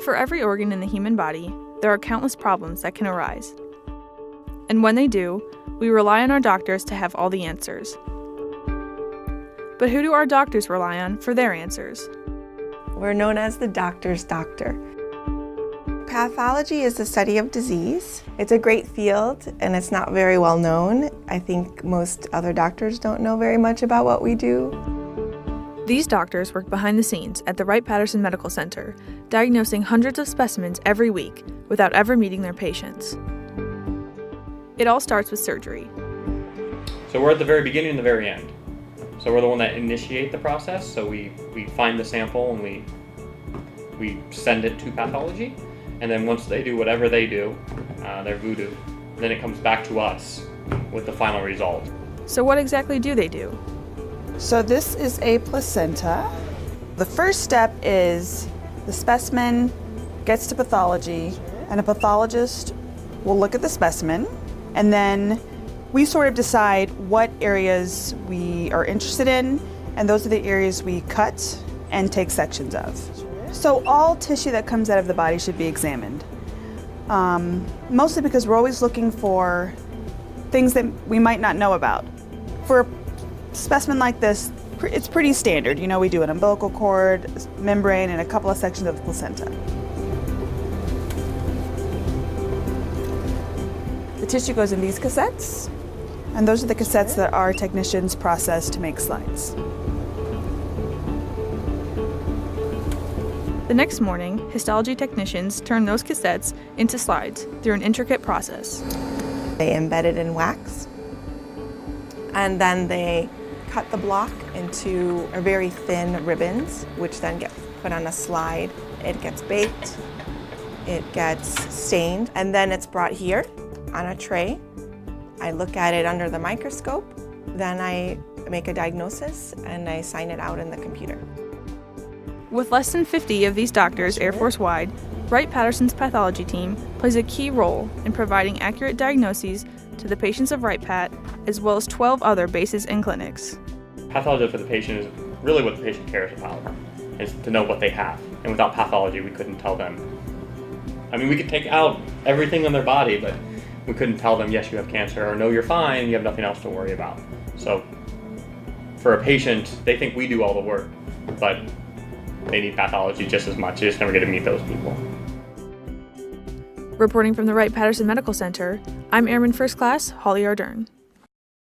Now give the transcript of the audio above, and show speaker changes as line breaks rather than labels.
For every organ in the human body, there are countless problems that can arise. And when they do, we rely on our doctors to have all the answers. But who do our doctors rely on for their answers?
We're known as the doctor's doctor. Pathology is the study of disease. It's a great field and it's not very well known. I think most other doctors don't know very much about what we do.
These doctors work behind the scenes at the Wright-Patterson Medical Center, diagnosing hundreds of specimens every week without ever meeting their patients. It all starts with surgery.
So we're at the very beginning and the very end. So we're the one that initiate the process. So we find the sample and we send it to pathology. And then once they do whatever they do, their voodoo, then it comes back to us with the final result.
So what exactly do they do?
So this is a placenta. The first step is the specimen gets to pathology and a pathologist will look at the specimen, and then we sort of decide what areas we are interested in, and those are the areas we cut and take sections of. So all tissue that comes out of the body should be examined, mostly because we're always looking for things that we might not know about. For a specimen like this, it's pretty standard. You know, we do an umbilical cord, membrane, and a couple of sections of the placenta. The tissue goes in these cassettes, and those are the cassettes that our technicians process to make slides.
The next morning, histology technicians turn those cassettes into slides through an intricate process.
They embed it in wax, and then they cut the block into very thin ribbons, which then get put on a slide. It gets baked, it gets stained, and then it's brought here on a tray. I look at it under the microscope, then I make a diagnosis and I sign it out in the computer.
With less than 50 of these doctors Air Force-wide, Wright-Patterson's pathology team plays a key role in providing accurate diagnoses to the patients of Wright-Patt, as well as 12 other bases and clinics.
Pathology for the patient is really what the patient cares about, is to know what they have. And without pathology, we couldn't tell them. I mean, we could take out everything on their body, but we couldn't tell them, yes, you have cancer, or no, you're fine, you have nothing else to worry about. So for a patient, they think we do all the work, but they need pathology just as much. You just never get to meet those people.
Reporting from the Wright-Patterson Medical Center, I'm Airman First Class Holly Ardern.